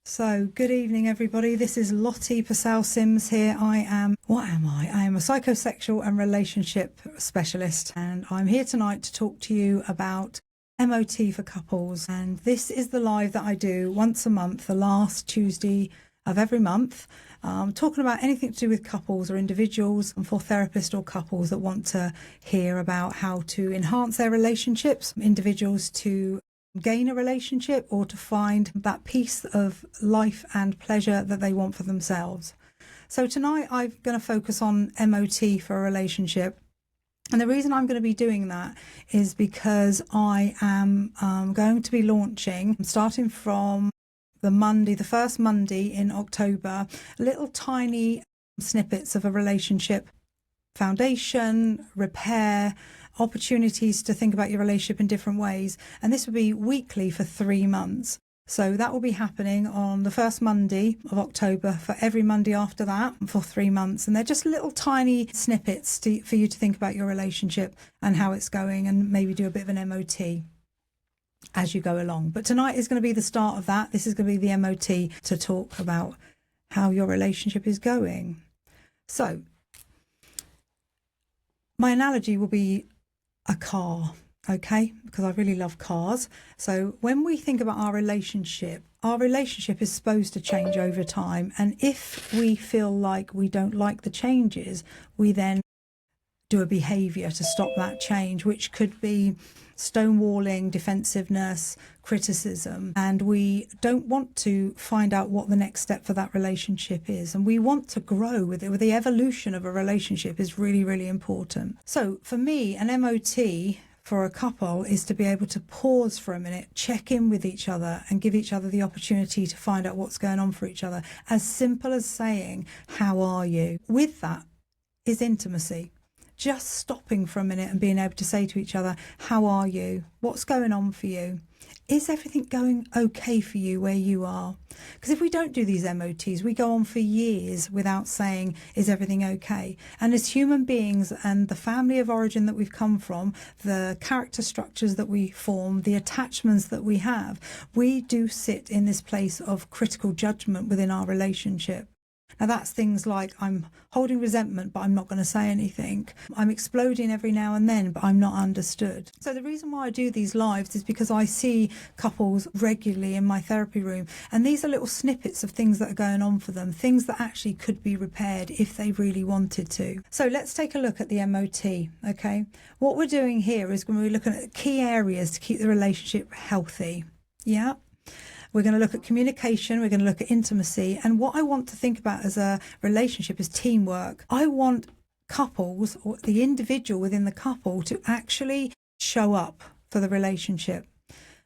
So, good evening, everybody. This is Lottie Passell-Syms here. What am I? I am a psychosexual and relationship specialist, and I'm here tonight to talk to you about MOT for couples. And this is the live that I do once a month, the last Tuesday of every month, talking about anything to do with couples or individuals, and for therapists or couples that want to hear about how to enhance their relationships, individuals to gain a relationship or to find that piece of life and pleasure that they want for themselves. So tonight I'm going to focus on MOT for a relationship. And the reason I'm going to be doing that is because I am going to be launching, starting from the first Monday in October, little tiny snippets of a relationship foundation, repair, opportunities to think about your relationship in different ways. And this will be weekly for 3 months. So that will be happening on the first Monday of October, for every Monday after that for 3 months. And they're just little tiny snippets for you to think about your relationship and how it's going, and maybe do a bit of an MOT as you go along. But tonight is going to be the start of that. This is going to be the MOT to talk about how your relationship is going. So my analogy will be a car, okay? Because I really love cars. So when we think about our relationship is supposed to change over time. And if we feel like we don't like the changes, we then do a behavior to stop that change, which could be stonewalling, defensiveness, criticism. And we don't want to find out what the next step for that relationship is. And we want to grow with it. With the evolution of a relationship is really, really important. So for me, an MOT for a couple is to be able to pause for a minute, check in with each other, and give each other the opportunity to find out what's going on for each other. As simple as saying, "How are you?" With that is intimacy. Just stopping for a minute and being able to say to each other, "How are you? What's going on for you? Is everything going okay for you where you are?" Because if we don't do these MOTs, we go on for years without saying, "Is everything okay?" And as human beings, and the family of origin that we've come from, the character structures that we form, the attachments that we have, we do sit in this place of critical judgment within our relationship. Now that's things like, I'm holding resentment, but I'm not going to say anything. I'm exploding every now and then, but I'm not understood. So the reason why I do these lives is because I see couples regularly in my therapy room, and these are little snippets of things that are going on for them, things that actually could be repaired if they really wanted to. So let's take a look at the MOT, okay? What we're doing here is when we're looking at key areas to keep the relationship healthy. Yeah. We're going to look at communication, we're going to look at intimacy, and what I want to think about as a relationship is teamwork. I want couples, or the individual within the couple, to actually show up for the relationship.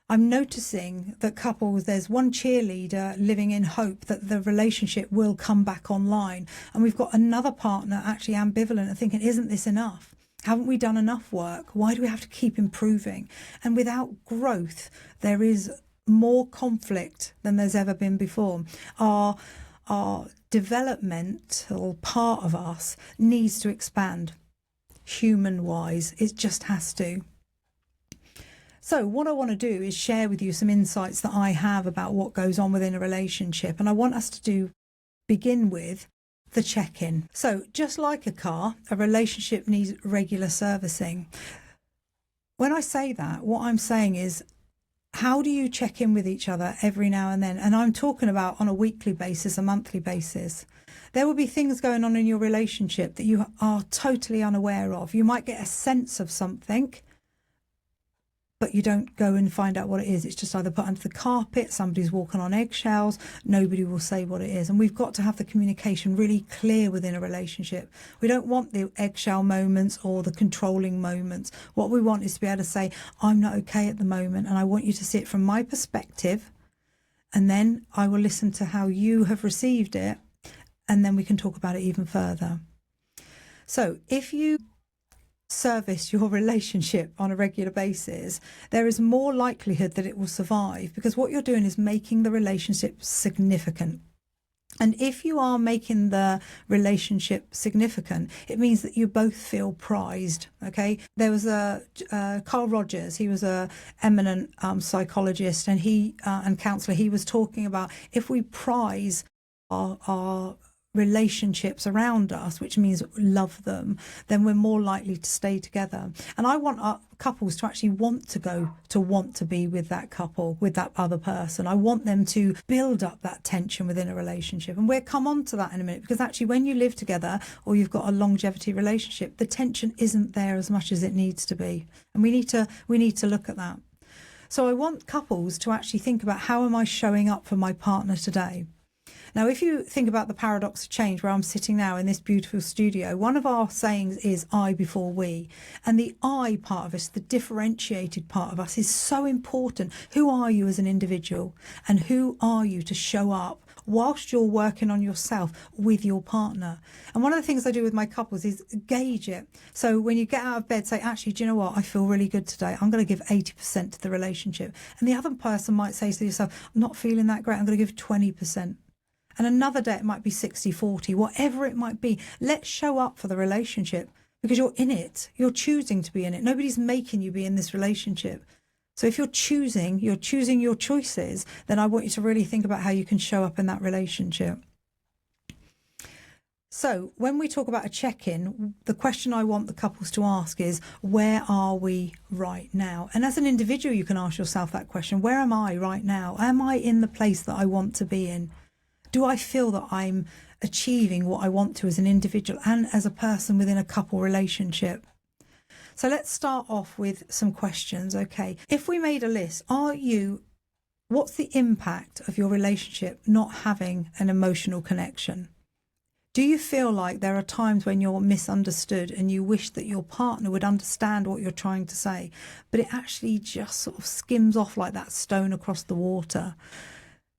I'm noticing that couples, there's one cheerleader living in hope that the relationship will come back online, and we've got another partner actually ambivalent and thinking, "Isn't this enough? Haven't we done enough work? Why do we have to keep improving?" And without growth, there is more conflict than there's ever been before. Our developmental part of us needs to expand, human-wise. It just has to. So what I want to do is share with you some insights that I have about what goes on within a relationship. And I want us to begin with the check-in. So just like a car, a relationship needs regular servicing. When I say that, what I'm saying is, how do you check in with each other every now and then? And I'm talking about on a weekly basis, a monthly basis. There will be things going on in your relationship that you are totally unaware of. You might get a sense of something, but you don't go and find out what it is. It's just either put under the carpet, somebody's walking on eggshells, nobody will say what it is. And we've got to have the communication really clear within a relationship. We don't want the eggshell moments or the controlling moments. What we want is to be able to say, "I'm not okay at the moment, and I want you to see it from my perspective, and then I will listen to how you have received it, and then we can talk about it even further." So if you service your relationship on a regular basis, there is more likelihood that it will survive, because what you're doing is making the relationship significant. And if you are making the relationship significant, it means that you both feel prized. Okay. There was Carl Rogers. He was a eminent psychologist and counselor. He was talking about if we prize our relationships around us, which means love them, then we're more likely to stay together. And I want our couples to actually want to be with that couple, with that other person. I want them to build up that tension within a relationship. And we'll come on to that in a minute, because actually when you live together or you've got a longevity relationship, the tension isn't there as much as it needs to be. And we need to look at that. So I want couples to actually think about, how am I showing up for my partner today? Now, if you think about the paradox of change, where I'm sitting now in this beautiful studio, one of our sayings is I before we. And the I part of us, the differentiated part of us, is so important. Who are you as an individual? And who are you to show up whilst you're working on yourself with your partner? And one of the things I do with my couples is gauge it. So when you get out of bed, say, actually, do you know what? I feel really good today. I'm going to give 80% to the relationship. And the other person might say to yourself, I'm not feeling that great. I'm going to give 20%. And another day it might be 60-40, whatever it might be. Let's show up for the relationship, because you're in it. You're choosing to be in it. Nobody's making you be in this relationship. So if you're choosing your choices, then I want you to really think about how you can show up in that relationship. So when we talk about a check-in, the question I want the couples to ask is, where are we right now? And as an individual, you can ask yourself that question. Where am I right now? Am I in the place that I want to be in? Do I feel that I'm achieving what I want to as an individual and as a person within a couple relationship? So let's start off with some questions. Okay. If we made a list, what's the impact of your relationship not having an emotional connection? Do you feel like there are times when you're misunderstood and you wish that your partner would understand what you're trying to say, but it actually just sort of skims off like that stone across the water?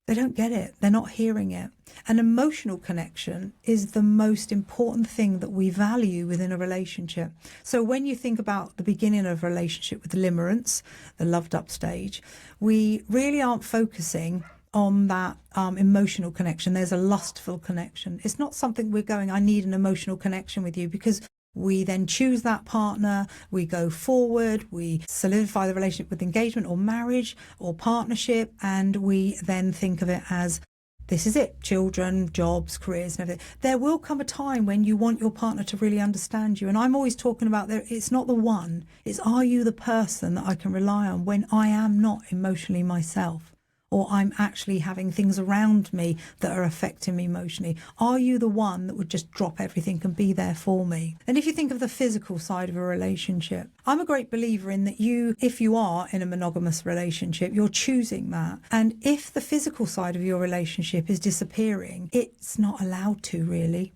They don't get it. They're not hearing it. An emotional connection is the most important thing that we value within a relationship. So when you think about the beginning of a relationship with the limerence, the loved up stage, we really aren't focusing on that emotional connection. There's a lustful connection. It's not something we're going, I need an emotional connection with you, because we then choose that partner, we go forward, we solidify the relationship with engagement or marriage or partnership, and we then think of it as, this is it, children, jobs, careers and everything. There will come a time when you want your partner to really understand you. And I'm always talking about it's not the one, it's, are you the person that I can rely on when I am not emotionally myself? Or I'm actually having things around me that are affecting me emotionally? Are you the one that would just drop everything and be there for me? And if you think of the physical side of a relationship, I'm a great believer in that if you are in a monogamous relationship, you're choosing that. And if the physical side of your relationship is disappearing, it's not allowed to, really.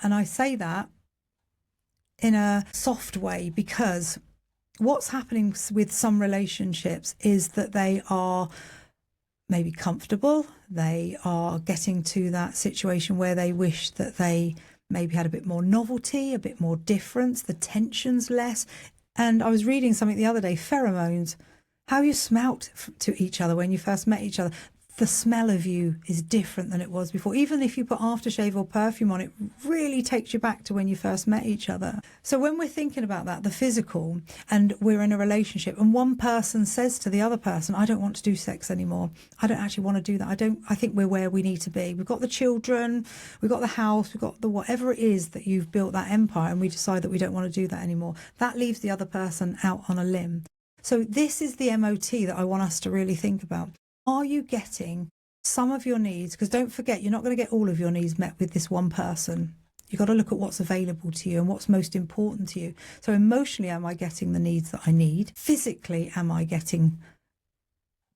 And I say that in a soft way, because what's happening with some relationships is that they are maybe comfortable. They are getting to that situation where they wish that they maybe had a bit more novelty, a bit more difference, the tension's less. And I was reading something the other day, pheromones, how you smelt to each other when you first met each other. The smell of you is different than it was before. Even if you put aftershave or perfume on, it really takes you back to when you first met each other. So when we're thinking about that, the physical, and we're in a relationship and one person says to the other person, I don't want to do sex anymore. I don't actually want to do that. I think we're where we need to be. We've got the children, we've got the house, we've got the whatever it is that you've built that empire, and we decide that we don't want to do that anymore. That leaves the other person out on a limb. So this is the MOT that I want us to really think about. Are you getting some of your needs? Because don't forget, you're not going to get all of your needs met with this one person. You've got to look at what's available to you and what's most important to you. So emotionally, am I getting the needs that I need? Physically, am I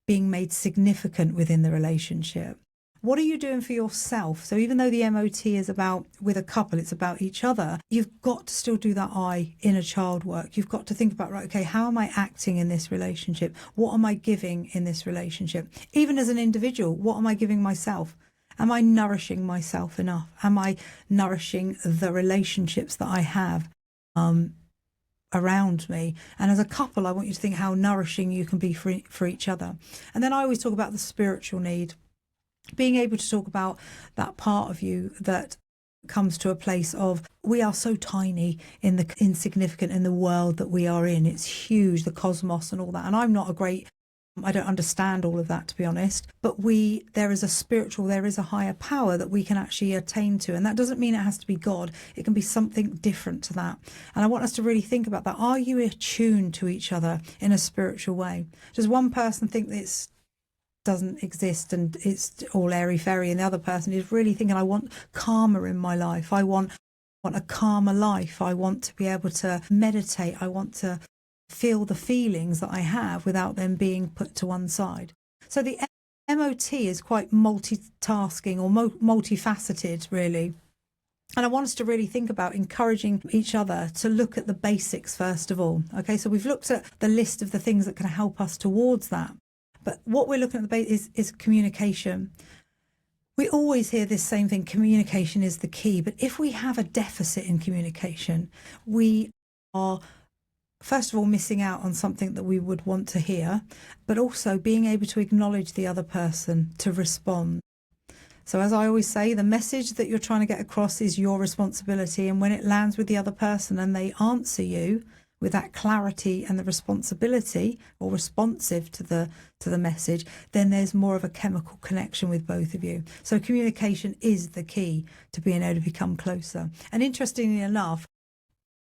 being made significant within the relationship? What are you doing for yourself? So even though the MOT is about, with a couple, it's about each other, you've got to still do that inner child work. You've got to think about, right, okay, how am I acting in this relationship? What am I giving in this relationship? Even as an individual, what am I giving myself? Am I nourishing myself enough? Am I nourishing the relationships that I have around me? And as a couple, I want you to think how nourishing you can be for each other. And then I always talk about the spiritual need. being able to talk about that part of you that comes to a place of, we are so tiny in the insignificant in the world that we are in. It's huge, the cosmos and all that. And I don't understand all of that, to be honest, but there is a higher power that we can actually attain to. And that doesn't mean it has to be God. It can be something different to that. And I want us to really think about that. Are you attuned to each other in a spiritual way? Does one person think this doesn't exist and it's all airy-fairy, and the other person is really thinking, I want karma in my life. I want a calmer life. I want to be able to meditate. I want to feel the feelings that I have without them being put to one side. So the MOT is quite multitasking or multifaceted, really. And I want us to really think about encouraging each other to look at the basics first of all. Okay, so we've looked at the list of the things that can help us towards that. But what we're looking at the base is communication. We always hear this same thing, communication is the key. But if we have a deficit in communication, we are first of all missing out on something that we would want to hear, but also being able to acknowledge the other person, to respond. So as I always say, the message that you're trying to get across is your responsibility, and when it lands with the other person and they answer you with that clarity and the responsibility, or responsive to the message, then there's more of a chemical connection with both of you. So communication is the key to being able to become closer. And interestingly enough,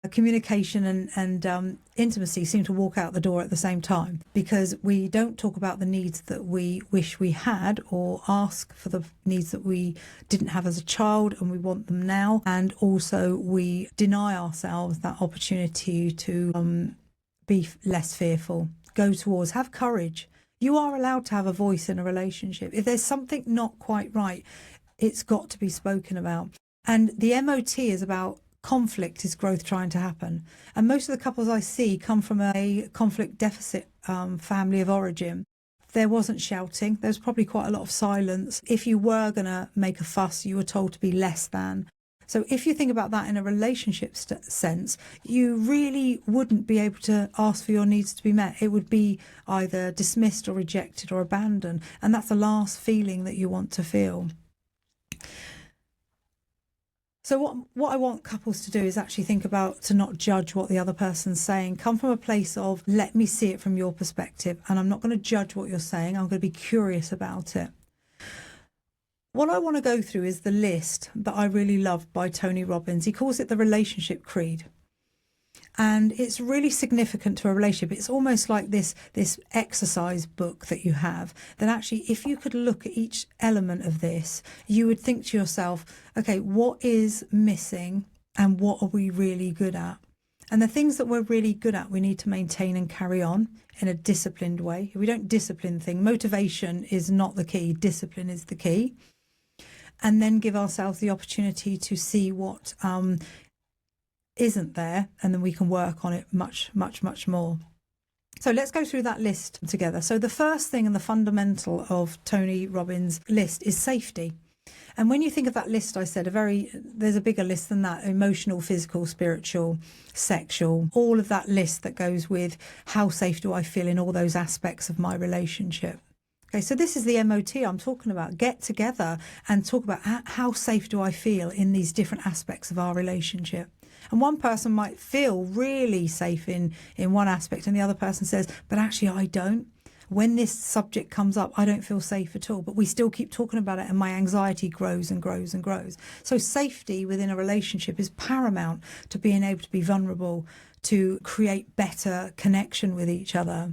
communication and intimacy seem to walk out the door at the same time, because we don't talk about the needs that we wish we had, or ask for the needs that we didn't have as a child and we want them now. And also we deny ourselves that opportunity to be less fearful, go towards, have courage. You are allowed to have a voice in a relationship. If there's something not quite right, it's got to be spoken about. And the MOT is about conflict, is growth trying to happen. And most of the couples I see come from a conflict deficit family of origin. There wasn't shouting. There was probably quite a lot of silence. If you were going to make a fuss, you were told to be less than. So if you think about that in a relationship sense, you really wouldn't be able to ask for your needs to be met. It would be either dismissed or rejected or abandoned. And that's the last feeling that you want to feel. So what I want couples to do is actually think about, to not judge what the other person's saying. Come from a place of, let me see it from your perspective, and I'm not going to judge what you're saying. I'm going to be curious about it. What I want to go through is the list that I really love by Tony Robbins. He calls it the Relationship Creed. And it's really significant to a relationship. It's almost like this exercise book that you have, that actually, if you could look at each element of this, you would think to yourself, okay, what is missing and what are we really good at? And the things that we're really good at, we need to maintain and carry on in a disciplined way. If we don't discipline things, motivation is not the key, discipline is the key. And then give ourselves the opportunity to see what isn't there, and then we can work on it much, much, much more. So let's go through that list together. So the first thing and the fundamental of Tony Robbins' list is safety. And when you think of that list, I said there's a bigger list than that: emotional, physical, spiritual, sexual, all of that list that goes with how safe do I feel in all those aspects of my relationship. Okay, so this is the MOT I'm talking about. Get together and talk about how safe do I feel in these different aspects of our relationship. And one person might feel really safe in one aspect, and the other person says, but actually I don't. When this subject comes up, I don't feel safe at all, but we still keep talking about it and my anxiety grows and grows and grows. So safety within a relationship is paramount to being able to be vulnerable, to create better connection with each other.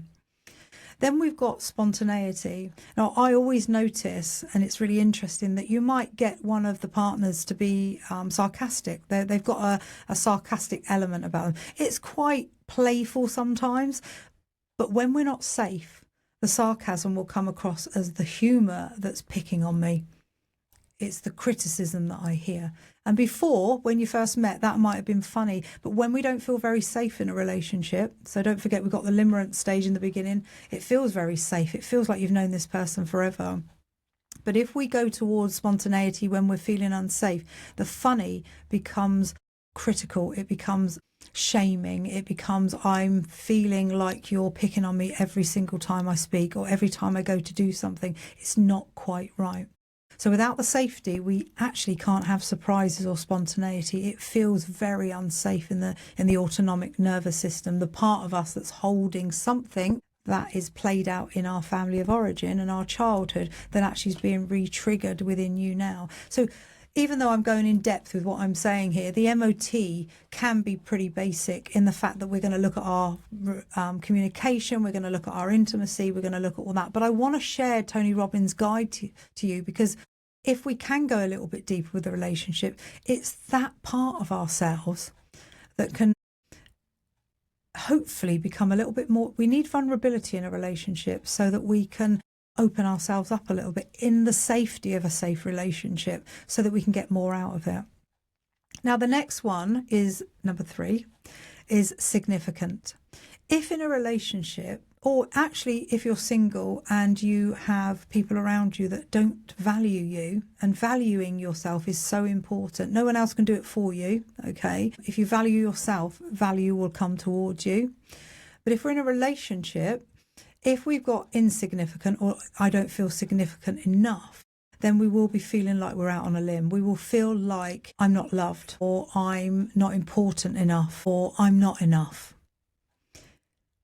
Then we've got spontaneity. Now, I always notice, and it's really interesting, that you might get one of the partners to be sarcastic. They've got a sarcastic element about them. It's quite playful sometimes, but when we're not safe, the sarcasm will come across as the humour that's picking on me. It's the criticism that I hear. And before, when you first met, that might have been funny. But when we don't feel very safe in a relationship, so don't forget we've got the limerence stage in the beginning, it feels very safe. It feels like you've known this person forever. But if we go towards spontaneity when we're feeling unsafe, the funny becomes critical. It becomes shaming. It becomes, I'm feeling like you're picking on me every single time I speak or every time I go to do something. It's not quite right. So without the safety, we actually can't have surprises or spontaneity. It feels very unsafe in the autonomic nervous system, the part of us that's holding something that is played out in our family of origin and our childhood that actually is being re-triggered within you now. So even though I'm going in depth with what I'm saying here, the MOT can be pretty basic in the fact that we're going to look at our communication, we're going to look at our intimacy, we're going to look at all that. But I want to share Tony Robbins' guide to you, because if we can go a little bit deeper with the relationship, it's that part of ourselves that can hopefully become a little bit more. We need vulnerability in a relationship so that we can open ourselves up a little bit in the safety of a safe relationship so that we can get more out of it. Now, the next one is number 3, is significant. If in a relationship, or actually if you're single and you have people around you that don't value you, and valuing yourself is so important. No one else can do it for you, okay? If you value yourself, value will come towards you. But if we're in a relationship, if we've got insignificant, or I don't feel significant enough, then we will be feeling like we're out on a limb. We will feel like I'm not loved, or I'm not important enough, or I'm not enough.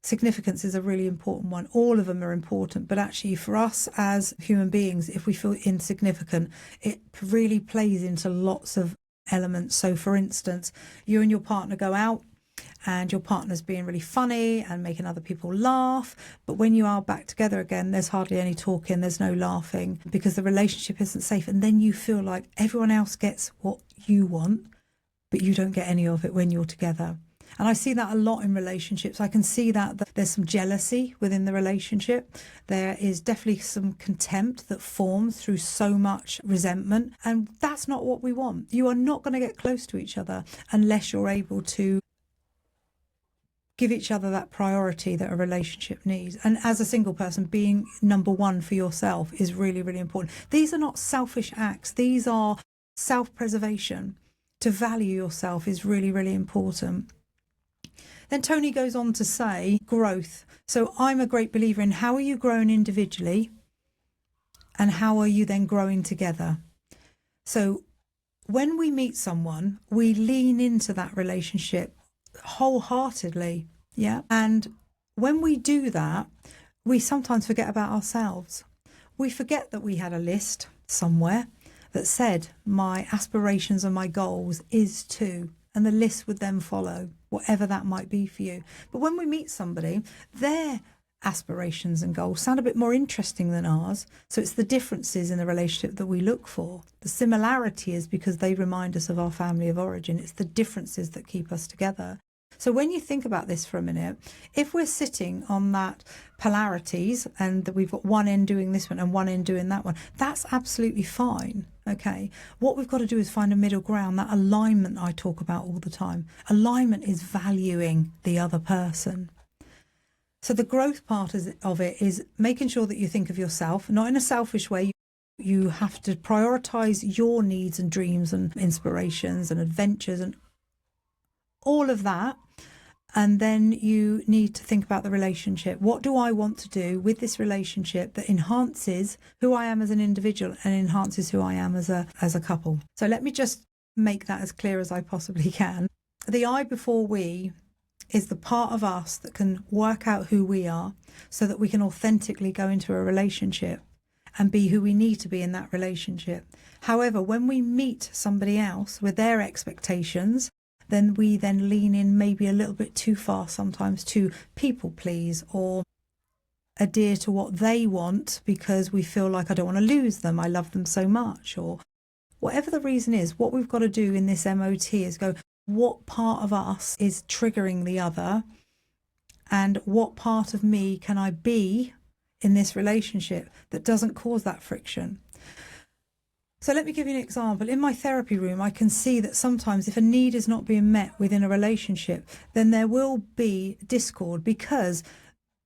Significance is a really important one. All of them are important, but actually for us as human beings, if we feel insignificant, it really plays into lots of elements. So for instance, you and your partner go out and your partner's being really funny and making other people laugh, but when you are back together again, there's hardly any talking, there's no laughing, because the relationship isn't safe. And then you feel like everyone else gets what you want, but you don't get any of it when you're together. And I see that a lot in relationships. I can see that there's some jealousy within the relationship. There is definitely some contempt that forms through so much resentment. And that's not what we want. You are not going to get close to each other unless you're able to give each other that priority that a relationship needs. And as a single person, being number one for yourself is really, really important. These are not selfish acts. These are self-preservation. To value yourself is really, really important. Then Tony goes on to say growth. So I'm a great believer in how are you growing individually and how are you then growing together? So when we meet someone, we lean into that relationship wholeheartedly. Yeah. And when we do that, we sometimes forget about ourselves. We forget that we had a list somewhere that said my aspirations and my goals is to, and the list would then follow, whatever that might be for you. But when we meet somebody, their aspirations and goals sound a bit more interesting than ours. So it's the differences in the relationship that we look for. The similarity is because they remind us of our family of origin. It's the differences that keep us together. So when you think about this for a minute, if we're sitting on that polarities and that we've got one end doing this one and one end doing that one, that's absolutely fine. Okay. What we've got to do is find a middle ground, that alignment I talk about all the time. Alignment is valuing the other person. So the growth part of it is making sure that you think of yourself, not in a selfish way. You have to prioritize your needs and dreams and inspirations and adventures and all of that. And then you need to think about the relationship. What do I want to do with this relationship that enhances who I am as an individual and enhances who I am as a couple? So let me just make that as clear as I possibly can. The I before we is the part of us that can work out who we are so that we can authentically go into a relationship and be who we need to be in that relationship. However, when we meet somebody else with their expectations, then we then lean in maybe a little bit too far sometimes to people please or adhere to what they want because we feel like I don't want to lose them, I love them so much, or whatever the reason is. What we've got to do in this MOT is go, what part of us is triggering the other and what part of me can I be in this relationship that doesn't cause that friction? So let me give you an example. In my therapy room, I can see that sometimes if a need is not being met within a relationship, then there will be discord because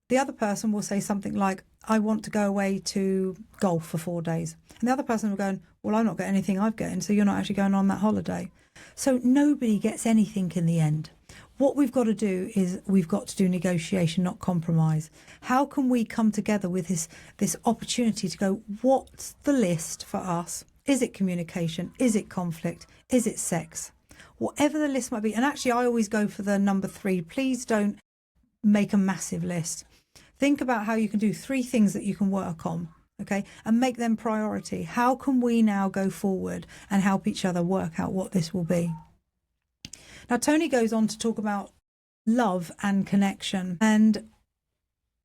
the other person will say something like, I want to go away to golf for 4 days. And the other person will go, well, I'm not getting anything I've gotten, so you're not actually going on that holiday. So nobody gets anything in the end. what we've got to do is we've got to do negotiation, not compromise. How can we come together with this opportunity to go, what's the list for us? Is it communication? Is it conflict? Is it sex? Whatever the list might be. And actually, I always go for the number 3. Please don't make a massive list. Think about how you can do 3 things that you can work on, okay, and make them priority. How can we now go forward and help each other work out what this will be? Now, Tony goes on to talk about love and connection. And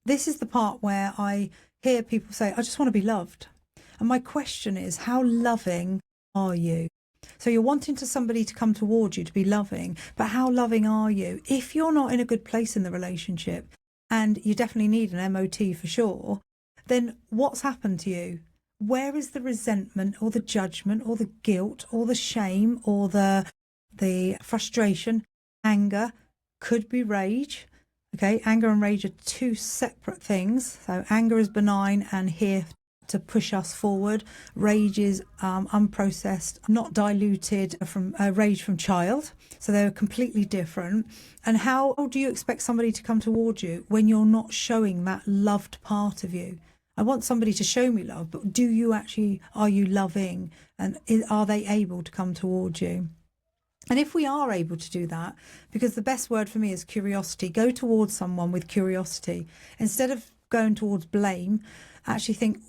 this is the part where I hear people say, I just want to be loved. And my question is, how loving are you? So you're wanting somebody to come towards you to be loving, but how loving are you? If you're not in a good place in the relationship, and you definitely need an MOT for sure, then what's happened to you? Where is the resentment or the judgment or the guilt or the shame or the frustration? Anger could be rage. Okay, anger and rage are 2 separate things. So anger is benign and here to push us forward. Rage is unprocessed, not diluted from rage from child. So they're completely different. And how do you expect somebody to come towards you when you're not showing that loved part of you? I want somebody to show me love, but are you loving? And are they able to come towards you? And if we are able to do that, because the best word for me is curiosity, go towards someone with curiosity. Instead of going towards blame, actually think,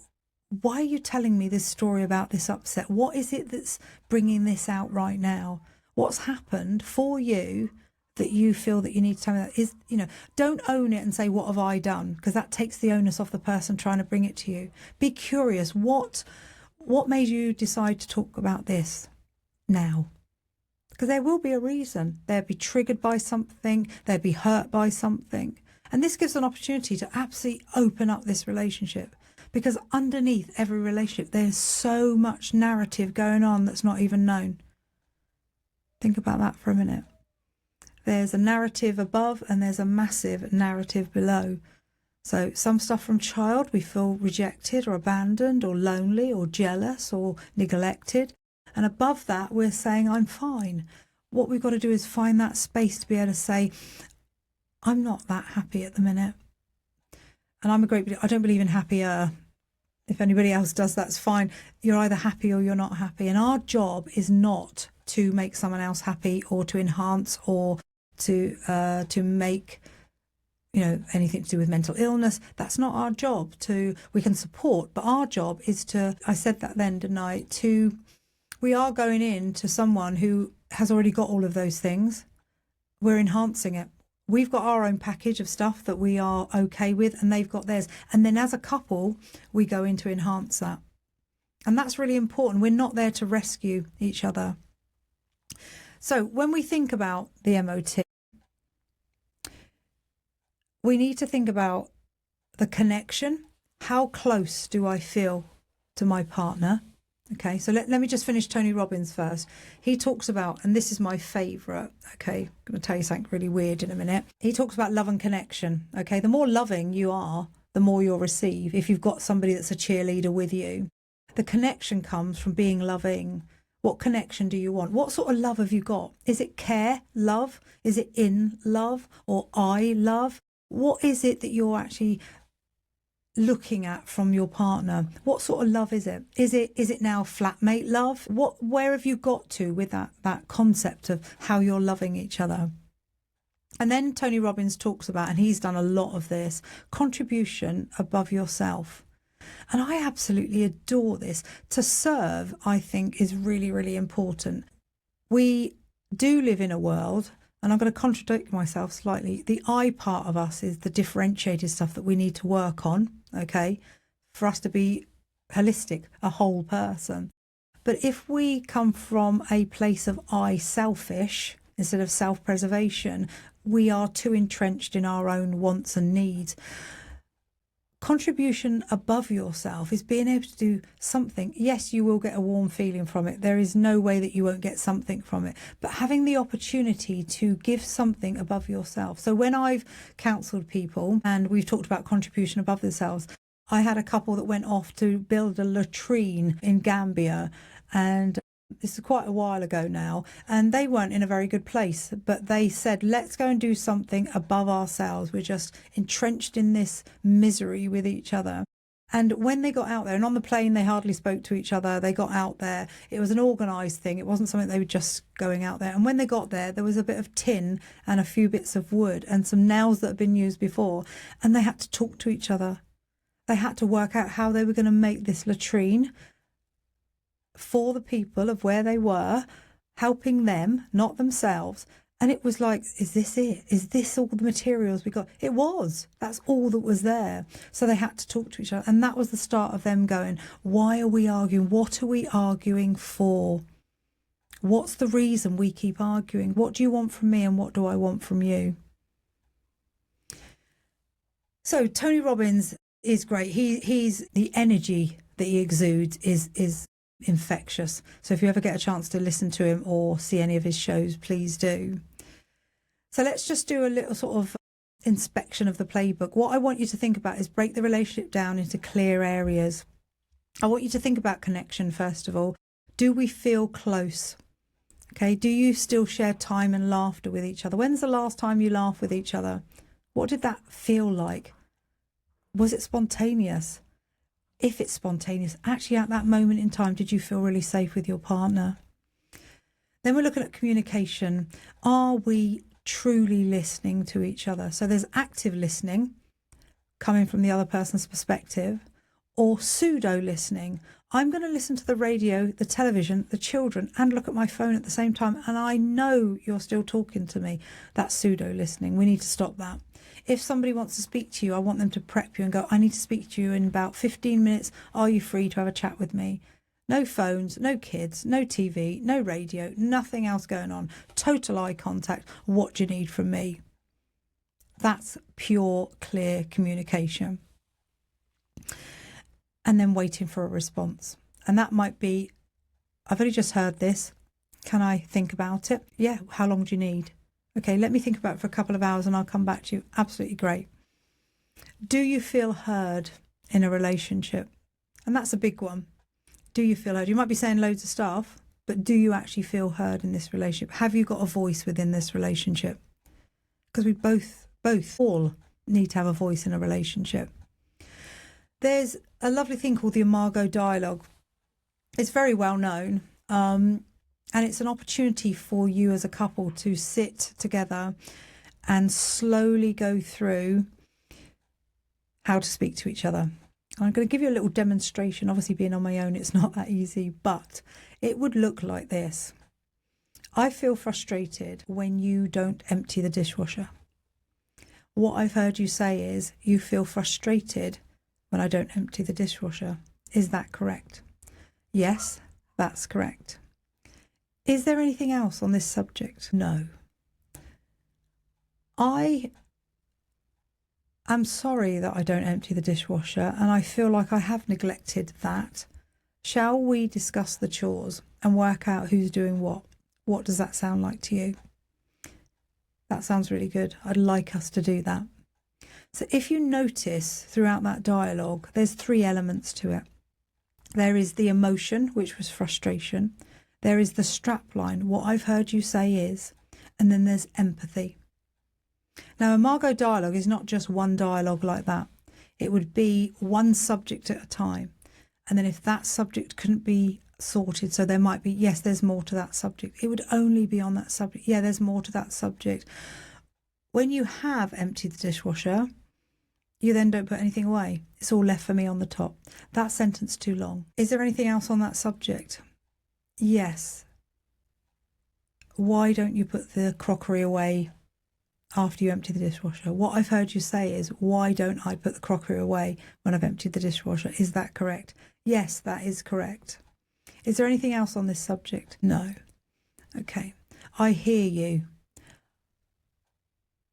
why are you telling me this story about this upset? What is it that's bringing this out right now? What's happened for you that you feel that you need to tell me that? Is, don't own it and say, what have I done? Because that takes the onus off the person trying to bring it to you. Be curious. What made you decide to talk about this now? Because there will be a reason. They'll be triggered by something. They'll be hurt by something. And this gives an opportunity to absolutely open up this relationship. Because underneath every relationship, there's so much narrative going on that's not even known. Think about that for a minute. There's a narrative above and there's a massive narrative below. So some stuff from child, we feel rejected or abandoned or lonely or jealous or neglected. And above that, we're saying, I'm fine. What we've got to do is find that space to be able to say, I'm not that happy at the minute. And I don't believe in happier. If anybody else does, that's fine. You're either happy or you're not happy. And our job is not to make someone else happy or to enhance or to make, anything to do with mental illness. That's not our job. We can support, but our job is to, I said that then, didn't I, we are going in to someone who has already got all of those things. We're enhancing it. We've got our own package of stuff that we are okay with, and they've got theirs. And then as a couple, we go in to enhance that. And that's really important. We're not there to rescue each other. So when we think about the MOT, we need to think about the connection. How close do I feel to my partner? Okay, so let me just finish Tony Robbins first. He talks about, and this is my favourite, okay, I'm going to tell you something really weird in a minute. He talks about love and connection, okay? The more loving you are, the more you'll receive if you've got somebody that's a cheerleader with you. The connection comes from being loving. What connection do you want? What sort of love have you got? Is it care, love? Is it in love or I love? What is it that you're actually looking at from your partner? What sort of love is it? Is it now flatmate love? Where have you got to with that concept of how you're loving each other? And then Tony Robbins talks about, and he's done a lot of this, contribution above yourself. And I absolutely adore this. To serve, I think, is really, really important. We do live in a world, and I'm going to contradict myself slightly. The I part of us is the differentiated stuff that we need to work on, okay, for us to be holistic, a whole person. But if we come from a place of I selfish instead of self-preservation, we are too entrenched in our own wants and needs. Contribution above yourself is being able to do something. Yes, you will get a warm feeling from it. There is no way that you won't get something from it. But having the opportunity to give something above yourself. So when I've counselled people and we've talked about contribution above themselves, I had a couple that went off to build a latrine in Gambia, and This is quite a while ago now, and they weren't in a very good place, but they said, let's go and do something above ourselves. We're just entrenched in this misery with each other. And when they got out there, and on the plane, they hardly spoke to each other. They got out there. It was an organised thing. It wasn't something they were just going out there. And when they got there, there was a bit of tin and a few bits of wood and some nails that had been used before. And they had to talk to each other. They had to work out how they were going to make this latrine for the people of where they were, helping them, not themselves. And it was like, is this it? Is this all the materials we got? It was. That's all that was there. So they had to talk to each other. And that was the start of them going, why are we arguing? What are we arguing for? What's the reason we keep arguing? What do you want from me and what do I want from you? So Tony Robbins is great. He's the energy that he exudes is infectious. So if you ever get a chance to listen to him or see any of his shows, please do. So let's just do a little sort of inspection of the playbook. What I want you to think about is break the relationship down into clear areas. I want you to think about connection first of all. Do we feel close? Okay, do you still share time and laughter with each other? When's the last time you laughed with each other? What did that feel like? Was it spontaneous? If it's spontaneous, actually at that moment in time, did you feel really safe with your partner? Then we're looking at communication. Are we truly listening to each other? So there's active listening, coming from the other person's perspective, or pseudo listening. I'm going to listen to the radio, the television, the children, and look at my phone at the same time, and I know you're still talking to me. That's pseudo listening. We need to stop that. If somebody wants to speak to you, I want them to prep you and go, I need to speak to you in about 15 minutes. Are you free to have a chat with me? No phones, no kids, no TV, no radio, nothing else going on. Total eye contact. What do you need from me? That's pure, clear communication. And then waiting for a response. And that might be, I've only just heard this. Can I think about it? Yeah. How long do you need? Okay, let me think about it for a couple of hours and I'll come back to you. Absolutely great. Do you feel heard in a relationship? And that's a big one. Do you feel heard? You might be saying loads of stuff, but do you actually feel heard in this relationship? Have you got a voice within this relationship? Because we both all need to have a voice in a relationship. There's a lovely thing called the Imago dialogue. It's very well known. And it's an opportunity for you as a couple to sit together and slowly go through how to speak to each other. I'm going to give you a little demonstration. Obviously, being on my own, it's not that easy, but it would look like this. I feel frustrated when you don't empty the dishwasher. What I've heard you say is you feel frustrated when I don't empty the dishwasher. Is that correct? Yes, that's correct. Is there anything else on this subject? No. I am sorry that I don't empty the dishwasher and I feel like I have neglected that. Shall we discuss the chores and work out who's doing what? What does that sound like to you? That sounds really good. I'd like us to do that. So if you notice throughout that dialogue, there's 3 elements to it. There is the emotion, which was frustration. There is the strapline, what I've heard you say is, and then there's empathy. Now, Imago dialogue is not just one dialogue like that. It would be one subject at a time. And then if that subject couldn't be sorted, so there might be, yes, there's more to that subject. It would only be on that subject. Yeah, there's more to that subject. When you have emptied the dishwasher, you then don't put anything away. It's all left for me on the top. That sentence too long. Is there anything else on that subject? Yes. Why don't you put the crockery away after you empty the dishwasher? What I've heard you say is, why don't I put the crockery away when I've emptied the dishwasher? Is that correct? Yes, that is correct. Is there anything else on this subject? No. Okay. I hear you.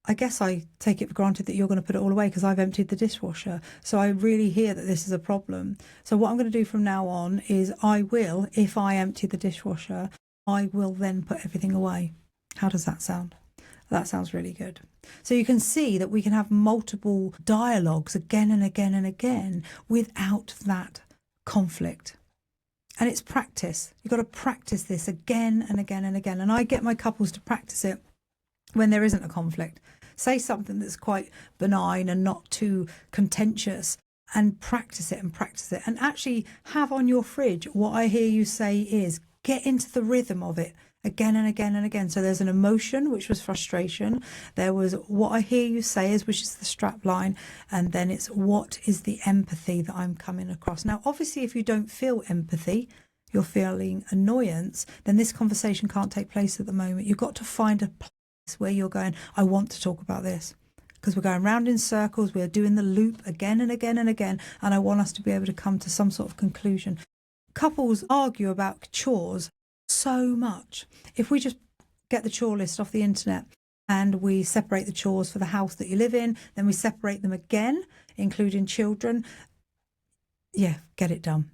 I guess I take it for granted that you're going to put it all away because I've emptied the dishwasher. So I really hear that this is a problem. So what I'm going to do from now on is I will, if I empty the dishwasher, I will then put everything away. How does that sound? That sounds really good. So you can see that we can have multiple dialogues again and again and again without that conflict. And it's practice. You've got to practice this again and again and again. And I get my couples to practice it when there isn't a conflict. Say something that's quite benign and not too contentious, and practice it and practice it. And actually have on your fridge, what I hear you say is, get into the rhythm of it again and again and again. So there's an emotion, which was frustration. There was what I hear you say is, which is the strap line. And then it's, what is the empathy that I'm coming across? Now, obviously, if you don't feel empathy, you're feeling annoyance, then this conversation can't take place at the moment. You've got to find a place where you're going, I want to talk about this. Because we're going round in circles, we're doing the loop again and again and again, and I want us to be able to come to some sort of conclusion. Couples argue about chores so much. If we just get the chore list off the internet and we separate the chores for the house that you live in, then we separate them again, including children, yeah, get it done.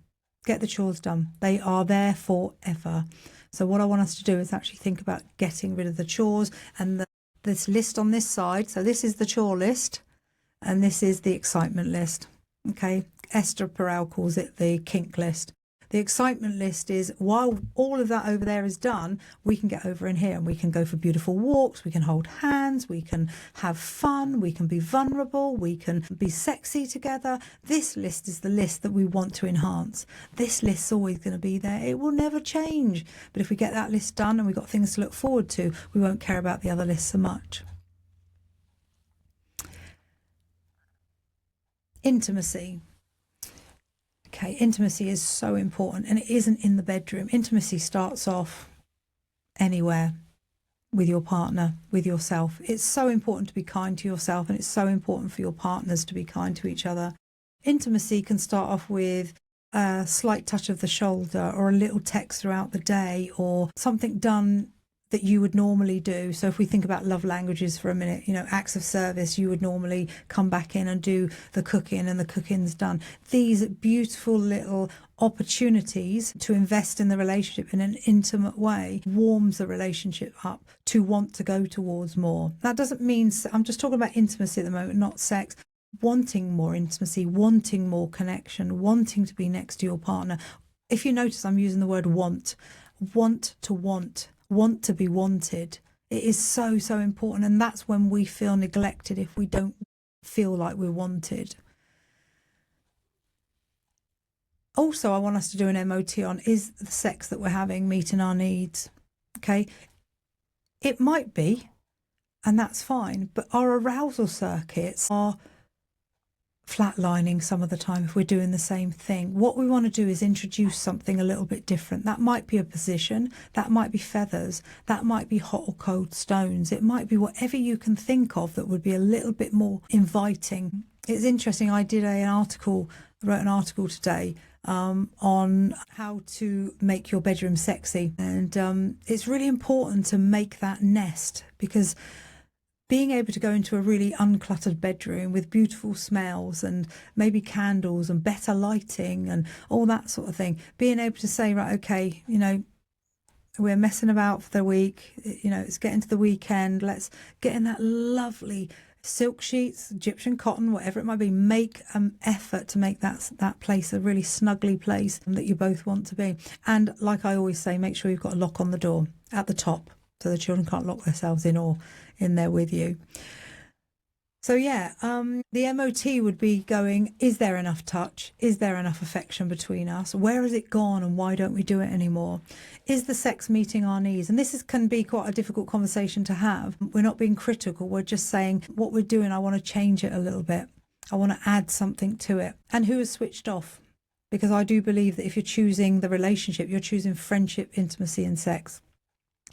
Get the chores done. They are there forever. So what I want us to do is actually think about getting rid of the chores and this list on this side. So this is the chore list and this is the excitement list. Okay, Esther Perel calls it the kink list. The excitement list is, while all of that over there is done, we can get over in here and we can go for beautiful walks, we can hold hands, we can have fun, we can be vulnerable, we can be sexy together. This list is the list that we want to enhance. This list's always going to be there. It will never change. But if we get that list done and we've got things to look forward to, we won't care about the other lists so much. Intimacy. Okay, intimacy is so important, and it isn't in the bedroom. Intimacy starts off anywhere, with your partner, with yourself. It's so important to be kind to yourself, and it's so important for your partners to be kind to each other. Intimacy can start off with a slight touch of the shoulder, or a little text throughout the day, or something done that you would normally do. So if we think about love languages for a minute, acts of service, you would normally come back in and do the cooking, and the cooking's done. These beautiful little opportunities to invest in the relationship in an intimate way warms the relationship up to want to go towards more. That doesn't mean, I'm just talking about intimacy at the moment, not sex. Wanting more intimacy, wanting more connection, wanting to be next to your partner. If you notice, I'm using the word want to be wanted. It is so, so important. And that's when we feel neglected, if we don't feel like we're wanted. Also, I want us to do an MOT on, is the sex that we're having meeting our needs? Okay. It might be, and that's fine, but our arousal circuits are flatlining some of the time if we're doing the same thing. What we want to do is introduce something a little bit different. That might be a position, that might be feathers, that might be hot or cold stones. It might be whatever you can think of that would be a little bit more inviting. It's interesting, I wrote an article today on how to make your bedroom sexy. And it's really important to make that nest, because being able to go into a really uncluttered bedroom with beautiful smells and maybe candles and better lighting and all that sort of thing, being able to say, right, okay, we're messing about for the week, it's getting to the weekend, let's get in that lovely silk sheets, Egyptian cotton, whatever it might be. Make an effort to make that place a really snuggly place that you both want to be. And like I always say, make sure you've got a lock on the door at the top, so the children can't lock themselves in or in there with you. So yeah, the MOT would be going, is there enough touch? Is there enough affection between us? Where has it gone, and why don't we do it anymore? Is the sex meeting our needs? And this can be quite a difficult conversation to have. We're not being critical. We're just saying, what we're doing, I want to change it a little bit. I want to add something to it. And who has switched off? Because I do believe that if you're choosing the relationship, you're choosing friendship, intimacy and sex.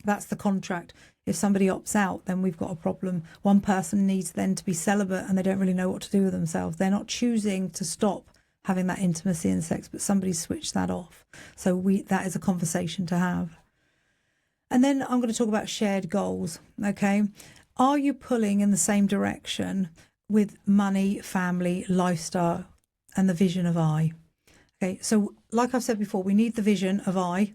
That's the contract. If somebody opts out, then we've got a problem. One person needs then to be celibate and they don't really know what to do with themselves. They're not choosing to stop having that intimacy and sex, but somebody's switched that off. So that is a conversation to have. And then I'm going to talk about shared goals. Okay. Are you pulling in the same direction with money, family, lifestyle, and the vision of I? Okay. So like I've said before, we need the vision of I.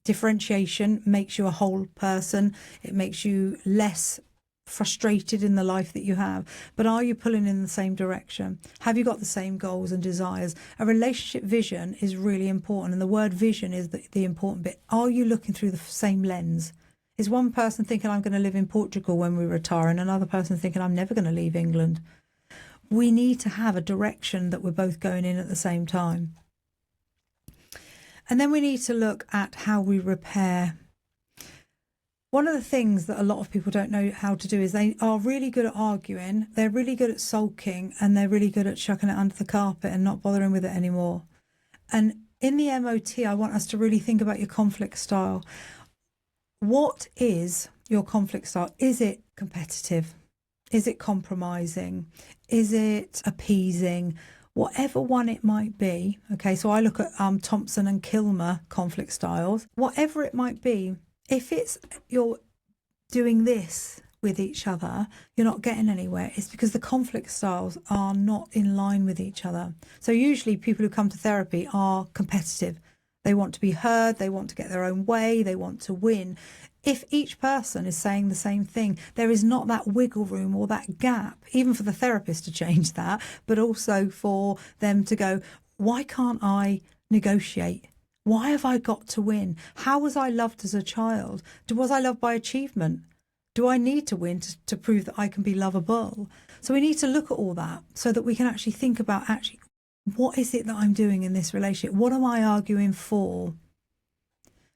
Differentiation makes you a whole person. It makes you less frustrated in the life that you have, but are you pulling in the same direction? Have you got the same goals and desires? A relationship vision is really important, and the word vision is the important bit. Are you looking through the same lens? Is one person thinking, I'm going to live in Portugal when we retire, and another person thinking, I'm never going to leave England? We need to have a direction that we're both going in at the same time. And then we need to look at how we repair. One of the things that a lot of people don't know how to do is they are really good at arguing, they're really good at sulking, and they're really good at chucking it under the carpet and not bothering with it anymore. And in the MOT, I want us to really think about your conflict style. What is your conflict style? Is it competitive? Is it compromising? Is it appeasing? Whatever one it might be. Okay, so I look at Thompson and Kilmer conflict styles. Whatever it might be, if it's you're doing this with each other, you're not getting anywhere. It's because the conflict styles are not in line with each other. So usually people who come to therapy are competitive. They want to be heard, they want to get their own way, they want to win. If each person is saying the same thing, there is not that wiggle room or that gap, even for the therapist to change that, but also for them to go, why can't I negotiate? Why have I got to win? How was I loved as a child? Was I loved by achievement? Do I need to win to prove that I can be lovable? So we need to look at all that so that we can actually think about what is it that I'm doing in this relationship? What am I arguing for?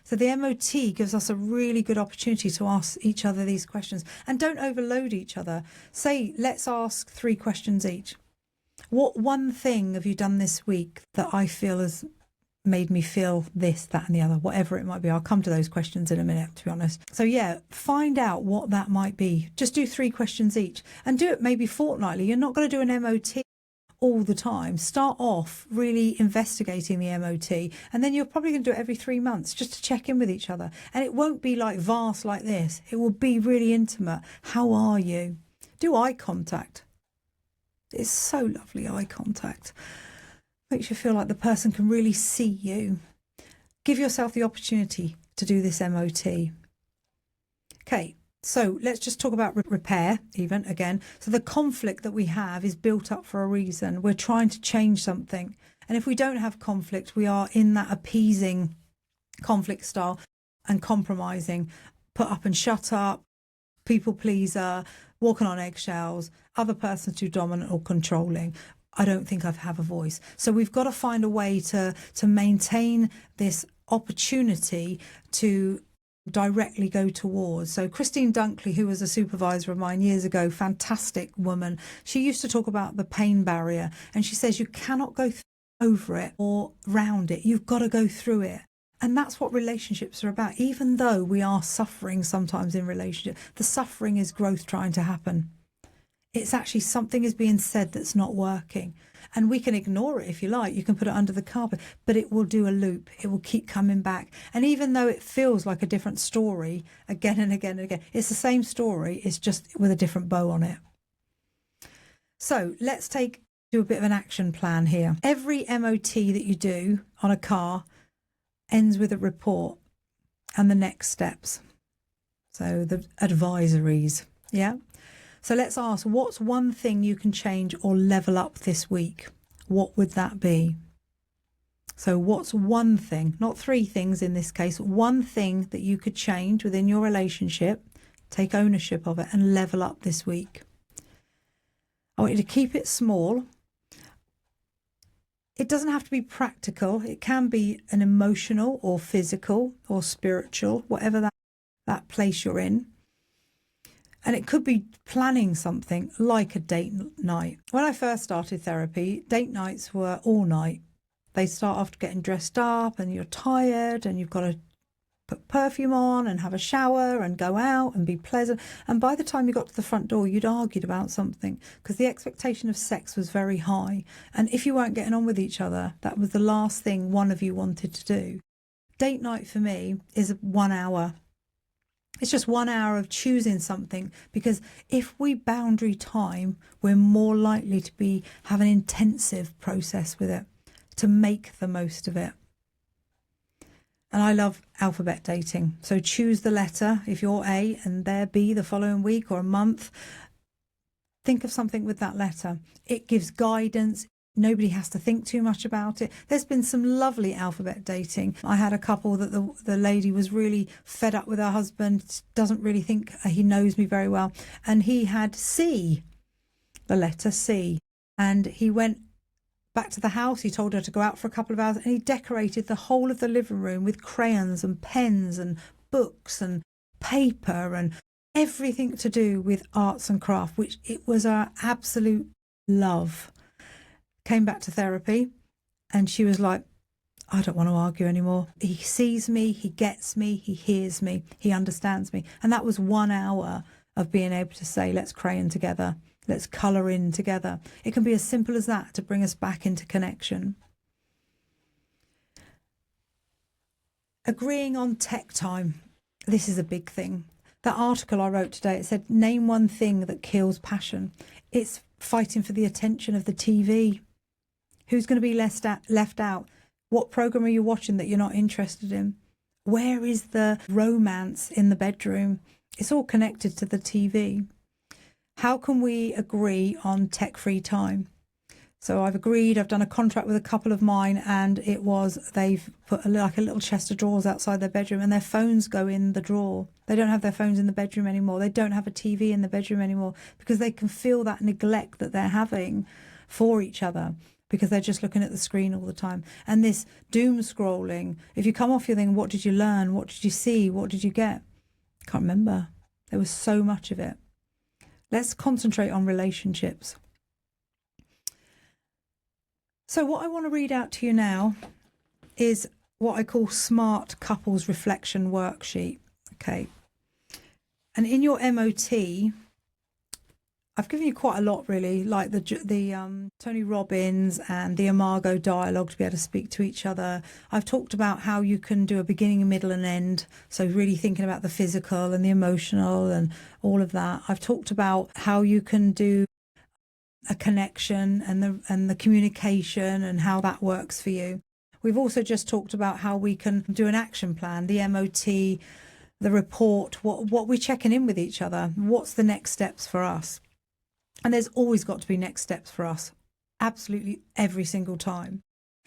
So the MOT gives us a really good opportunity to ask each other these questions, and don't overload each other. Say, let's ask 3 questions each. What one thing have you done this week that I feel has made me feel this, that and the other, whatever it might be? I'll come to those questions in a minute, to be honest. So yeah, find out what that might be. Just do 3 questions each and do it maybe fortnightly. You're not going to do an MOT all the time. Start off really investigating the MOT, and then you're probably going to do it every 3 months just to check in with each other. And it won't be like vast like this. It will be really intimate. How are you? Do eye contact. It's so lovely, eye contact. Makes you feel like the person can really see you. Give yourself the opportunity to do this MOT. Okay, so let's just talk about repair even again. So the conflict that we have is built up for a reason. We're trying to change something. And if we don't have conflict, we are in that appeasing conflict style and compromising, put up and shut up, people pleaser, walking on eggshells, other person too dominant or controlling. I don't think I have a voice. So we've got to find a way to maintain this opportunity to directly go towards. So Christine Dunkley, who was a supervisor of mine years ago, fantastic woman, she used to talk about the pain barrier, and she says you cannot go over it or round it. You've got to go through it. And that's what relationships are about. Even though we are suffering sometimes in relationship, the suffering is growth trying to happen. It's actually something is being said that's not working, and we can ignore it if you like. You can put it under the carpet, but it will do a loop. It will keep coming back. And even though it feels like a different story again and again and again, it's the same story. It's just with a different bow on it. So let's do a bit of an action plan here. Every MOT that you do on a car ends with a report and the next steps. So the advisories. Yeah. So let's ask, what's one thing you can change or level up this week? What would that be? So what's one thing, not 3 things in this case, one thing that you could change within your relationship, take ownership of it and level up this week? I want you to keep it small. It doesn't have to be practical. It can be an emotional or physical or spiritual, whatever that place you're in. And it could be planning something like a date night. When I first started therapy, date nights were all night. They start off getting dressed up and you're tired and you've got to put perfume on and have a shower and go out and be pleasant. And by the time you got to the front door, you'd argued about something because the expectation of sex was very high. And if you weren't getting on with each other, that was the last thing one of you wanted to do. Date night for me is 1 hour. It's just 1 hour of choosing something, because if we boundary time, we're more likely to have an intensive process with it, to make the most of it. And I love alphabet dating. So choose the letter if you're A and they're B the following week or a month. Think of something with that letter. It gives guidance. Nobody has to think too much about it. There's been some lovely alphabet dating. I had a couple that the lady was really fed up with her husband, doesn't really think he knows me very well. And he had C, the letter C. And he went back to the house. He told her to go out for a couple of hours, and he decorated the whole of the living room with crayons and pens and books and paper and everything to do with arts and craft, which it was our absolute love. Came back to therapy and she was like, I don't want to argue anymore. He sees me, he gets me, he hears me, he understands me. And that was 1 hour of being able to say, let's crayon together, let's colour in together. It can be as simple as that to bring us back into connection. Agreeing on tech time. This is a big thing. That article I wrote today, it said, name one thing that kills passion. It's fighting for the attention of the TV. Who's going to be left out? What program are you watching that you're not interested in? Where is the romance in the bedroom? It's all connected to the TV. How can we agree on tech-free time? So I've agreed, I've done a contract with a couple of mine, and it was, they've put like a little chest of drawers outside their bedroom and their phones go in the drawer. They don't have their phones in the bedroom anymore. They don't have a TV in the bedroom anymore because they can feel that neglect that they're having for each other, because they're just looking at the screen all the time. And this doom scrolling, if you come off your thing, what did you learn? What did you see? What did you get? Can't remember. There was so much of it. Let's concentrate on relationships. So what I want to read out to you now is what I call Smart Couples Reflection Worksheet. Okay. And in your MOT, I've given you quite a lot, really, like the Tony Robbins and the Imago dialogue to be able to speak to each other. I've talked about how you can do a beginning, a middle and end. So really thinking about the physical and the emotional and all of that. I've talked about how you can do a connection and the communication and how that works for you. We've also just talked about how we can do an action plan, the MOT, the report, what we're checking in with each other. What's the next steps for us? And there's always got to be next steps for us, absolutely every single time.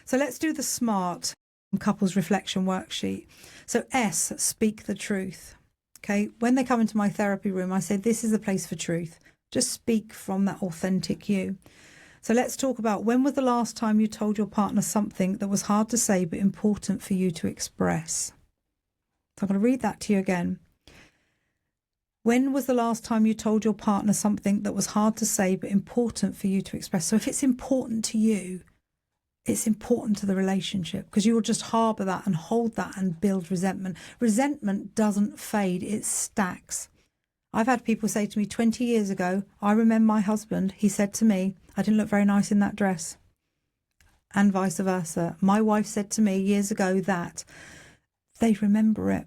So let's do the SMART couples reflection worksheet. So S, speak the truth. Okay, when they come into my therapy room, I say, this is the place for truth. Just speak from that authentic you. So let's talk about, when was the last time you told your partner something that was hard to say but important for you to express? So I'm going to read that to you again. When was the last time you told your partner something that was hard to say but important for you to express? So if it's important to you, it's important to the relationship, because you will just harbour that and hold that and build resentment. Resentment doesn't fade, it stacks. I've had people say to me 20 years ago, I remember my husband, he said to me, I didn't look very nice in that dress. And vice versa. My wife said to me years ago that. They remember it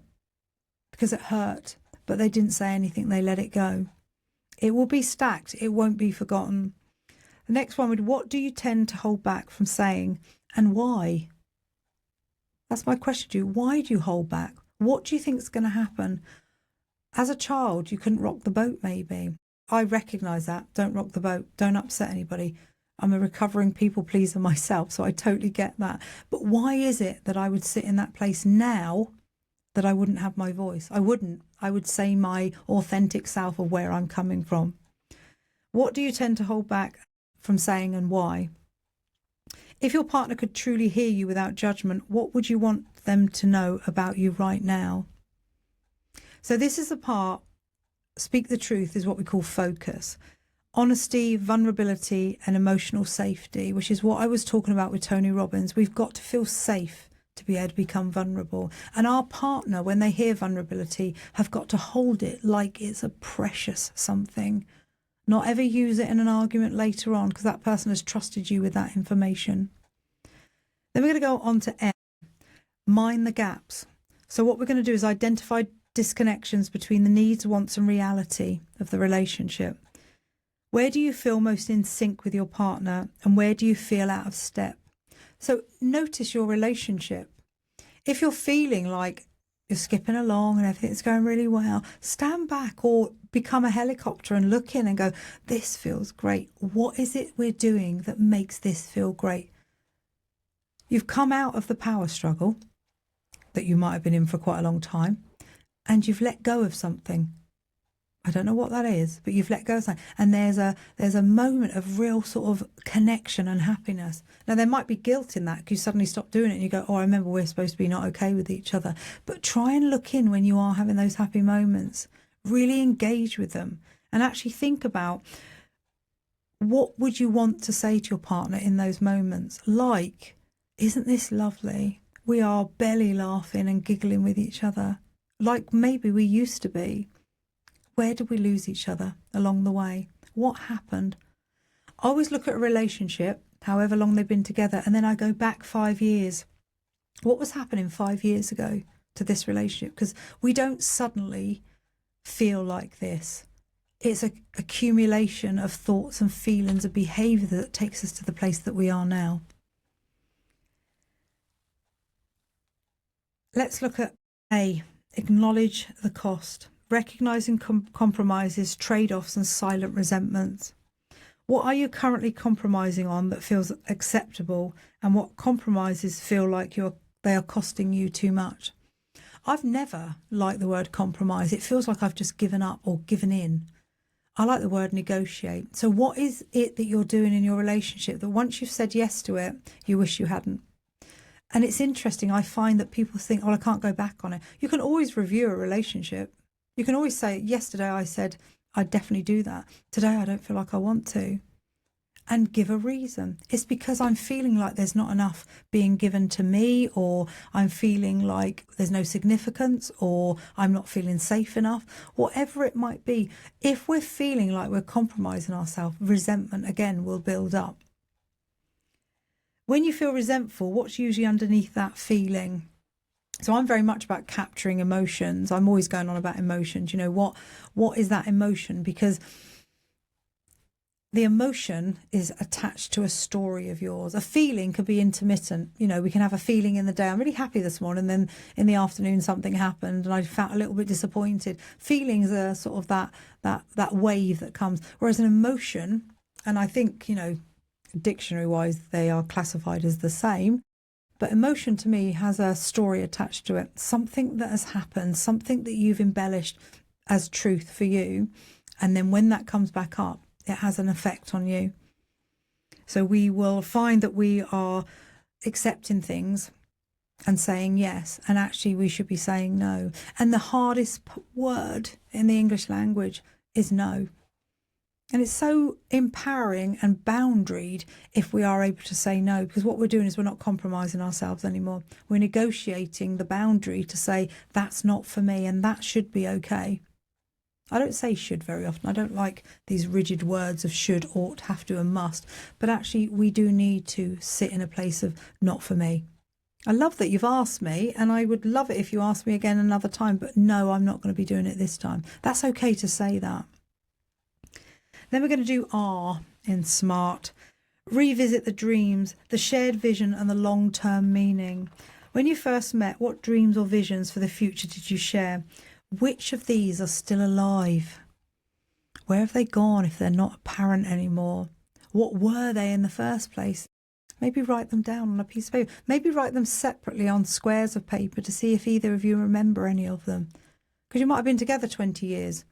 because it hurt. But they didn't say anything, they let it go. It will be stacked, it won't be forgotten. The next one would, what do you tend to hold back from saying and why? That's my question to you. Why do you hold back? What do you think is going to happen? As a child, you couldn't rock the boat maybe. I recognise that. Don't rock the boat. Don't upset anybody. I'm a recovering people pleaser myself, so I totally get that. But why is it that I would sit in that place now that I wouldn't have my voice? I wouldn't. I would say my authentic self of where I'm coming from. What do you tend to hold back from saying and why? If your partner could truly hear you without judgment, what would you want them to know about you right now? So this is the part, speak the truth, is what we call focus. Honesty, vulnerability and emotional safety, which is what I was talking about with Tony Robbins. We've got to feel safe to be able to become vulnerable. And our partner, when they hear vulnerability, have got to hold it like it's a precious something. Not ever use it in an argument later on, because that person has trusted you with that information. Then we're going to go on to M, mind the gaps. So what we're going to do is identify disconnections between the needs, wants and reality of the relationship. Where do you feel most in sync with your partner, and where do you feel out of step? So notice your relationship. If you're feeling like you're skipping along and everything's going really well, stand back or become a helicopter and look in and go, this feels great. What is it we're doing that makes this feel great? You've come out of the power struggle that you might have been in for quite a long time, and you've let go of something. I don't know what that is, but you've let go of something. And there's a moment of real sort of connection and happiness. Now, there might be guilt in that because you suddenly stop doing it and you go, oh, I remember we're supposed to be not okay with each other. But try and look in when you are having those happy moments. Really engage with them and actually think about, what would you want to say to your partner in those moments? Like, isn't this lovely? We are belly laughing and giggling with each other like maybe we used to be. Where did we lose each other along the way? What happened? I always look at a relationship, however long they've been together, and then I go back 5 years. What was happening 5 years ago to this relationship? Because we don't suddenly feel like this. It's an accumulation of thoughts and feelings and behaviour that takes us to the place that we are now. Let's look at A, acknowledge the cost. Recognising compromises, trade-offs and silent resentments. What are you currently compromising on that feels acceptable, and what compromises feel like they are costing you too much? I've never liked the word compromise. It feels like I've just given up or given in. I like the word negotiate. So what is it that you're doing in your relationship that once you've said yes to it, you wish you hadn't? And it's interesting. I find that people think, oh, I can't go back on it. You can always review a relationship. You can always say, yesterday I said I'd definitely do that. Today I don't feel like I want to. And give a reason. It's because I'm feeling like there's not enough being given to me, or I'm feeling like there's no significance, or I'm not feeling safe enough. Whatever it might be, if we're feeling like we're compromising ourselves, resentment again will build up. When you feel resentful, what's usually underneath that feeling? So I'm very much about capturing emotions. I'm always going on about emotions. You know, what is that emotion? Because the emotion is attached to a story of yours. A feeling could be intermittent. You know, we can have a feeling in the day, I'm really happy this morning, then in the afternoon something happened and I felt a little bit disappointed. Feelings are sort of that wave that comes. Whereas an emotion, and I think, you know, dictionary-wise they are classified as the same, but emotion to me has a story attached to it, something that has happened, something that you've embellished as truth for you. And then when that comes back up, it has an effect on you. So we will find that we are accepting things and saying yes, and actually we should be saying no. And the hardest word in the English language is no. And it's so empowering and boundaried if we are able to say no, because what we're doing is we're not compromising ourselves anymore. We're negotiating the boundary to say that's not for me and that should be okay. I don't say should very often. I don't like these rigid words of should, ought, have to and must. But actually we do need to sit in a place of not for me. I love that you've asked me, and I would love it if you asked me again another time. But no, I'm not going to be doing it this time. That's okay to say that. Then we're going to do R in SMART. Revisit the dreams, the shared vision and the long-term meaning. When you first met, what dreams or visions for the future did you share? Which of these are still alive? Where have they gone if they're not apparent anymore? What were they in the first place? Maybe write them down on a piece of paper. Maybe write them separately on squares of paper to see if either of you remember any of them. Because you might have been together 20 years.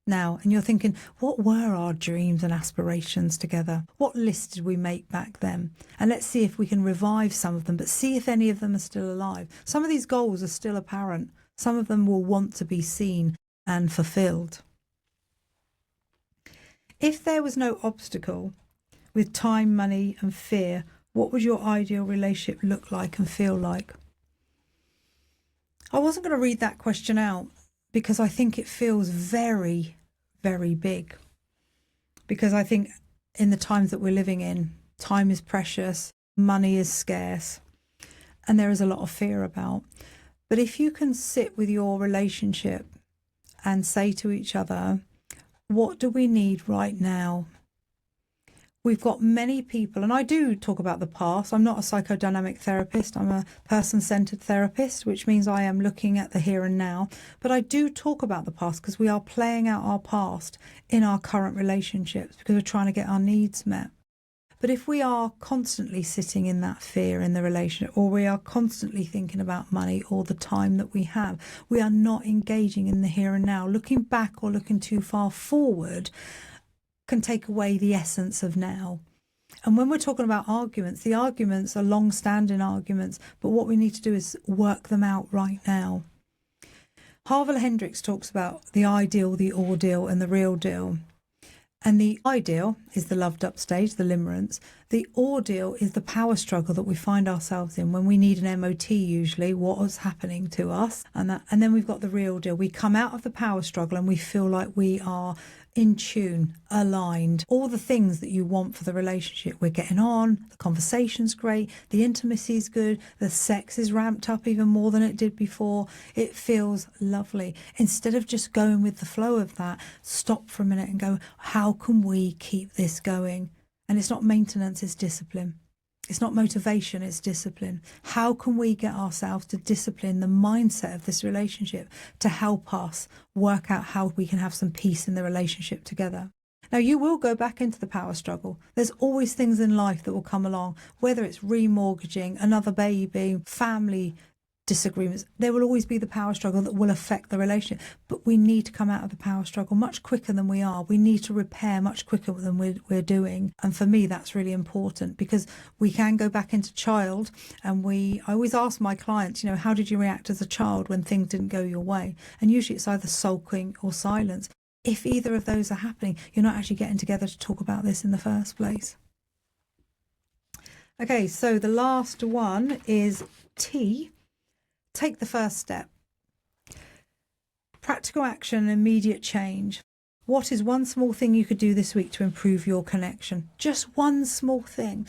Now, and you're thinking, what were our dreams and aspirations together? What list did we make back then? And let's see if we can revive some of them, but see if any of them are still alive. Some of these goals are still apparent. Some of them will want to be seen and fulfilled. If there was no obstacle with time, money and fear, what would your ideal relationship look like and feel like? I wasn't going to read that question out, because I think it feels very, very big. Because I think in the times that we're living in, time is precious, money is scarce, and there is a lot of fear about. But if you can sit with your relationship and say to each other, what do we need right now? we've got many people, and I do talk about the past. I'm not a psychodynamic therapist. I'm a person-centered therapist, which means I am looking at the here and now. But I do talk about the past because we are playing out our past in our current relationships because we're trying to get our needs met. But if we are constantly sitting in that fear in the relationship, or we are constantly thinking about money or the time that we have, we are not engaging in the here and now. Looking back or looking too far forward can take away the essence of now. And when we're talking about arguments, the arguments are long-standing arguments, but what we need to do is work them out right now. Harville Hendricks talks about the ideal, the ordeal, and the real deal. And the ideal is the loved up stage, the limerence. The ordeal is the power struggle that we find ourselves in when we need an MOT, usually, what is happening to us. And then we've got the real deal. We come out of the power struggle and we feel like we are in tune, aligned, all the things that you want for the relationship. We're getting on, the conversation's great, the intimacy is good, the sex is ramped up even more than it did before. It feels lovely. Instead of just going with the flow of that, stop for a minute and go, how can we keep this going? And it's not maintenance, it's discipline. It's not motivation, it's discipline. How can we get ourselves to discipline the mindset of this relationship to help us work out how we can have some peace in the relationship together? Now, you will go back into the power struggle. There's always things in life that will come along, whether it's remortgaging, another baby, family disagreements. There will always be the power struggle that will affect the relationship, but we need to come out of the power struggle much quicker than we are. We need to repair much quicker than we're doing. And for me, that's really important because we can go back into child. And I always ask my clients, how did you react as a child when things didn't go your way? And usually it's either sulking or silence. If either of those are happening, you're not actually getting together to talk about this in the first place. Okay, so the last one is T. Take the first step. Practical action and immediate change. What is one small thing you could do this week to improve your connection? Just one small thing.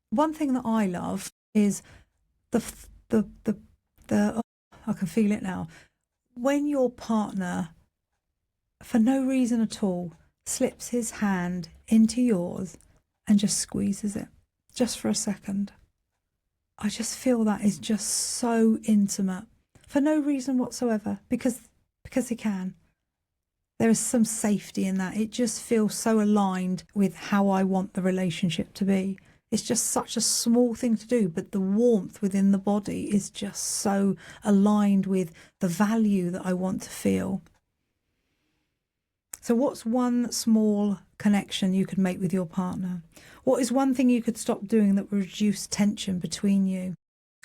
One thing that I love is I can feel it now. When your partner, for no reason at all, slips his hand into yours and just squeezes it, just for a second. I just feel that is just so intimate for no reason whatsoever, because he can. There is some safety in that. It just feels so aligned with how I want the relationship to be. It's just such a small thing to do, but the warmth within the body is just so aligned with the value that I want to feel. So what's one small connection you could make with your partner? What is one thing you could stop doing that will reduce tension between you?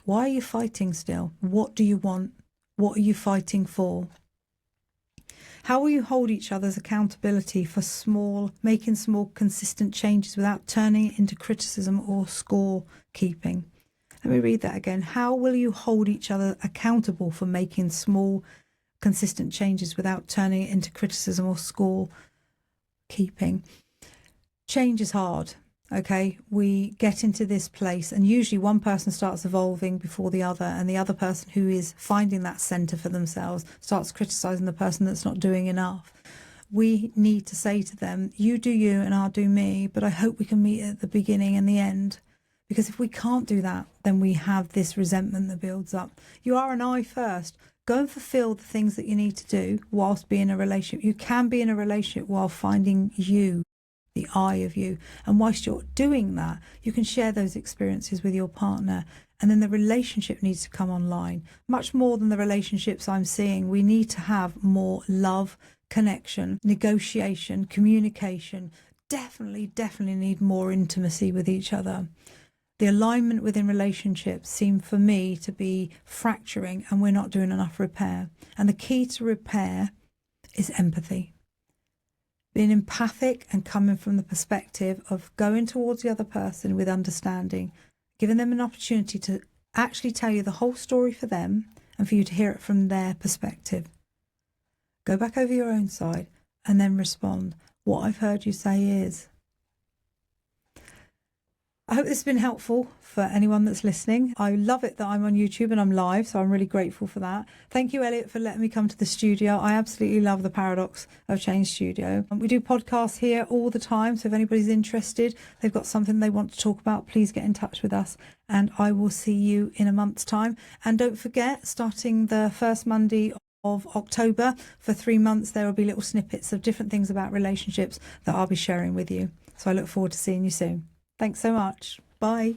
Why are you fighting still? What do you want? What are you fighting for? How will you hold each other's accountability for making small, consistent changes without turning it into criticism or score keeping? Let me read that again. How will you hold each other accountable for making small, consistent changes without turning it into criticism or score keeping? Change is hard. Okay, we get into this place and usually one person starts evolving before the other, and the other person who is finding that centre for themselves starts criticising the person that's not doing enough. We need to say to them, you do you and I'll do me, but I hope we can meet at the beginning and the end. Because if we can't do that, then we have this resentment that builds up. You are an I first. Go and fulfill the things that you need to do whilst being in a relationship. You can be in a relationship while finding you, the I of you. And whilst you're doing that, you can share those experiences with your partner. And then the relationship needs to come online. Much more than the relationships I'm seeing, we need to have more love, connection, negotiation, communication. Definitely need more intimacy with each other. The alignment within relationships seem for me to be fracturing, and we're not doing enough repair. And the key to repair is empathy. Being empathic and coming from the perspective of going towards the other person with understanding, giving them an opportunity to actually tell you the whole story for them and for you to hear it from their perspective. Go back over your own side and then respond. What I've heard you say is. I hope this has been helpful for anyone that's listening. I love it that I'm on YouTube and I'm live, so I'm really grateful for that. Thank you, Elliot, for letting me come to the studio. I absolutely love the Paradox of Change studio. We do podcasts here all the time, so if anybody's interested, they've got something they want to talk about, please get in touch with us, and I will see you in a month's time. And don't forget, starting the first Monday of October, for 3 months, there will be little snippets of different things about relationships that I'll be sharing with you. So I look forward to seeing you soon. Thanks so much. Bye.